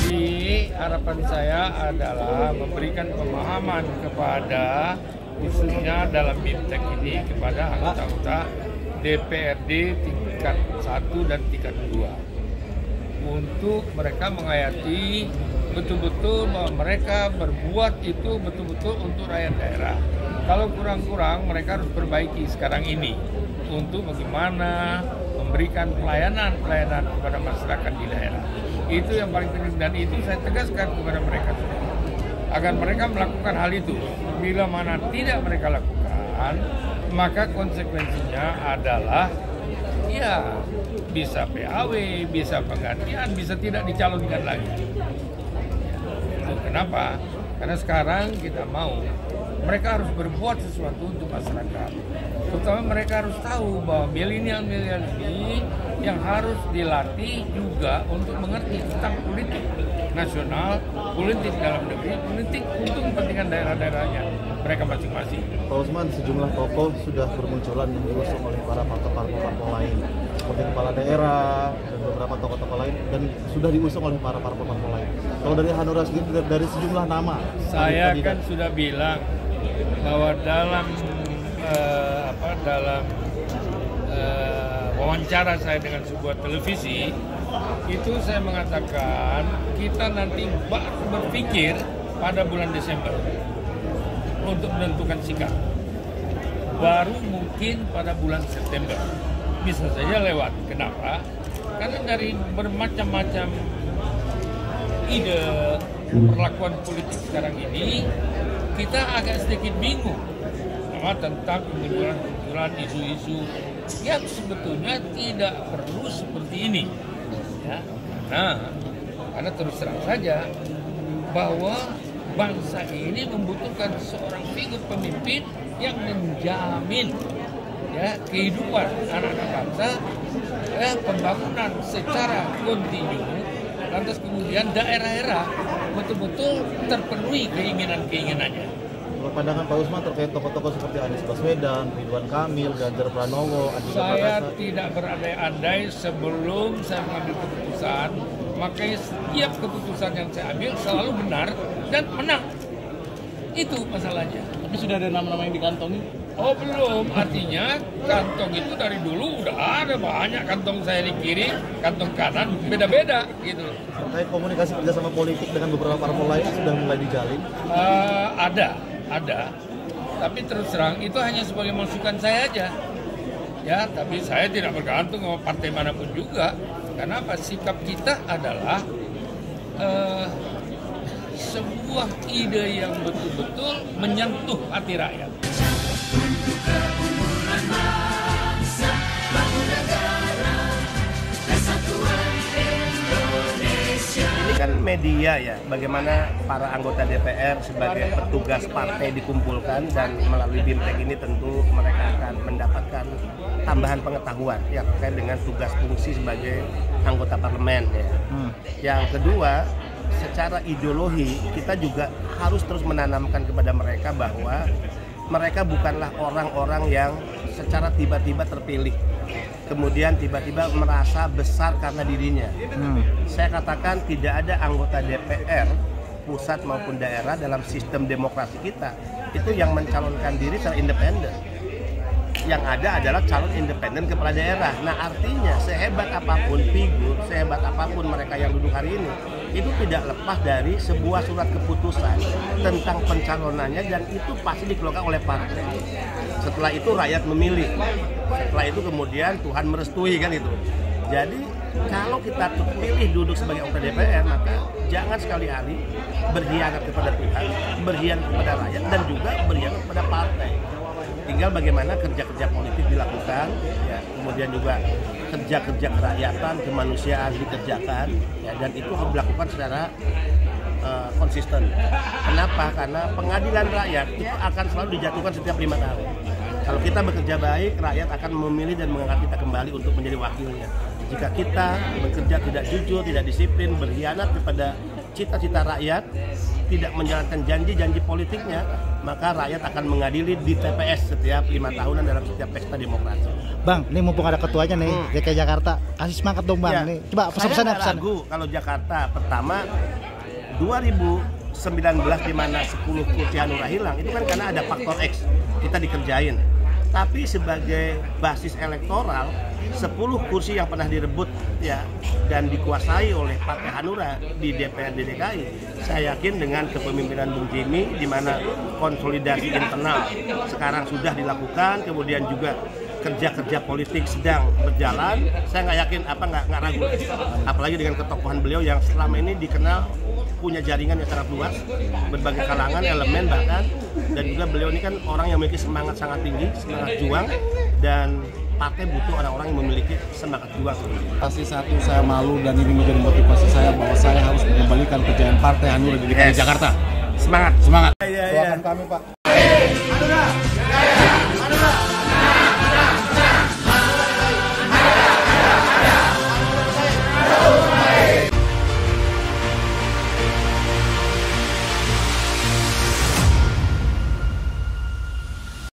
Jadi harapan saya adalah memberikan pemahaman kepada khususnya dalam BIMTEK ini kepada anggota-anggota DPRD tingkat 1 dan tingkat 2 untuk mereka menghayati betul-betul bahwa mereka berbuat itu betul-betul untuk rakyat daerah. Kalau kurang-kurang mereka harus perbaiki sekarang ini untuk bagaimana memberikan pelayanan kepada masyarakat di daerah. Itu yang paling penting dan itu saya tegaskan kepada mereka semua agar mereka melakukan hal itu. Bila mana tidak mereka lakukan, maka konsekuensinya adalah ya bisa PAW, bisa penggantian, bisa tidak dicalonkan lagi. Kenapa? Karena sekarang kita mau mereka harus berbuat sesuatu untuk masyarakat. Terutama mereka harus tahu bahwa milenial-milenial ini yang harus dilatih juga untuk mengerti tentang politik nasional, politik dalam negeri, politik untuk kepentingan daerah-daerahnya mereka masing-masing. Pak Usman, sejumlah tokoh sudah bermunculan yang diusung oleh para parpol lain, seperti kepala daerah dan beberapa tokoh-tokoh lain, dan sudah diusung oleh para parpol lain. Kalau dari Hanura sendiri, dari sejumlah nama, saya kan sudah bilang bahwa dalam wawancara saya dengan sebuah televisi itu saya mengatakan kita nanti berpikir pada bulan Desember untuk menentukan sikap, baru mungkin pada bulan September bisa saja lewat. Kenapa? Karena dari bermacam-macam ide perlakuan politik sekarang ini kita agak sedikit bingung tentang kemunculan isu-isu yang sebetulnya tidak perlu seperti ini, ya. Karena terus terang saja bahwa bangsa ini membutuhkan seorang figur pemimpin yang menjamin ya kehidupan anak-anak bangsa, pembangunan secara kontinu, lantas kemudian daerah-daerah betul-betul terpenuhi keinginan-keinginannya. Pandangan Pak Usman terkait tokoh-tokoh seperti Anies Baswedan, Ridwan Kamil, Ganjar Pranowo, saya tidak berandai-andai sebelum saya mengambil keputusan, makanya setiap keputusan yang saya ambil selalu benar dan menang. Itu masalahnya. Tapi sudah ada nama-nama yang dikantongi? Oh belum, artinya kantong itu dari dulu udah ada banyak kantong saya di kiri, kantong kanan beda-beda gitu. Terkait komunikasi kerjasama politik dengan beberapa parpol lain sudah mulai dijalin? Ada, tapi terus terang itu hanya sebagai masukan saya aja. Ya, tapi saya tidak bergantung sama partai manapun juga. Karena apa? Sikap kita adalah sebuah ide yang betul-betul menyentuh hati rakyat. Kan media ya, bagaimana para anggota DPR sebagai petugas partai dikumpulkan dan melalui BIMTEK ini tentu mereka akan mendapatkan tambahan pengetahuan yang terkait dengan tugas fungsi sebagai anggota parlemen ya. Yang kedua, secara ideologi kita juga harus terus menanamkan kepada mereka bahwa mereka bukanlah orang-orang yang secara tiba-tiba terpilih, kemudian tiba-tiba merasa besar karena dirinya. Saya katakan tidak ada anggota DPR pusat maupun daerah dalam sistem demokrasi kita itu yang mencalonkan diri secara independen. Yang ada adalah calon independen kepala daerah. Nah artinya sehebat apapun figur, sehebat apapun mereka yang duduk hari ini, itu tidak lepas dari sebuah surat keputusan tentang pencalonannya dan itu pasti dikeluarkan oleh partai. Setelah itu rakyat memilih. Setelah itu kemudian Tuhan merestui kan itu. Jadi kalau kita terpilih duduk sebagai anggota DPR, maka jangan sekali-kali berkhianat kepada Tuhan, berkhianat kepada rakyat dan juga berkhianat kepada partai. Tinggal bagaimana kerja-kerja politik dilakukan, ya, kemudian juga kerja-kerja kerakyatan, kemanusiaan dikerjakan, ya, dan itu harus dilakukan secara konsisten. Kenapa? Karena pengadilan rakyat itu akan selalu dijatuhkan setiap 5 tahun. Kalau kita bekerja baik, rakyat akan memilih dan mengangkat kita kembali untuk menjadi wakilnya. Jika kita bekerja tidak jujur, tidak disiplin, berkhianat kepada cita-cita rakyat, tidak menjalankan janji-janji politiknya, maka rakyat akan mengadili di TPS setiap 5 tahunan dalam setiap pesta demokrasi. Bang, ini mumpung ada ketuanya nih, DKI Jakarta, kasih semangat dong Bang. Ya, Nih, coba pesan-pesan saya nggak ragu kalau Jakarta pertama 2019 di mana 10 kursi Hanura hilang, itu kan karena ada faktor X, kita dikerjain. Tapi sebagai basis elektoral, 10 kursi yang pernah direbut ya dan dikuasai oleh Partai Hanura di DPRD DKI, saya yakin dengan kepemimpinan Bung Jimmy di mana konsolidasi internal sekarang sudah dilakukan, kemudian juga kerja-kerja politik sedang berjalan, saya nggak yakin nggak ragu, apalagi dengan ketokohan beliau yang selama ini dikenal punya jaringan yang sangat luas, berbagai kalangan, elemen bahkan, dan juga beliau ini kan orang yang memiliki semangat sangat tinggi, semangat juang, dan partai butuh orang-orang yang memiliki semangat juang. Pasti satu, saya malu dan ini menjadi motivasi saya bahwa saya harus mengembalikan kejayaan Partai Hanura di DKI Jakarta. Semangat. Semangat. Iya. Kami Pak.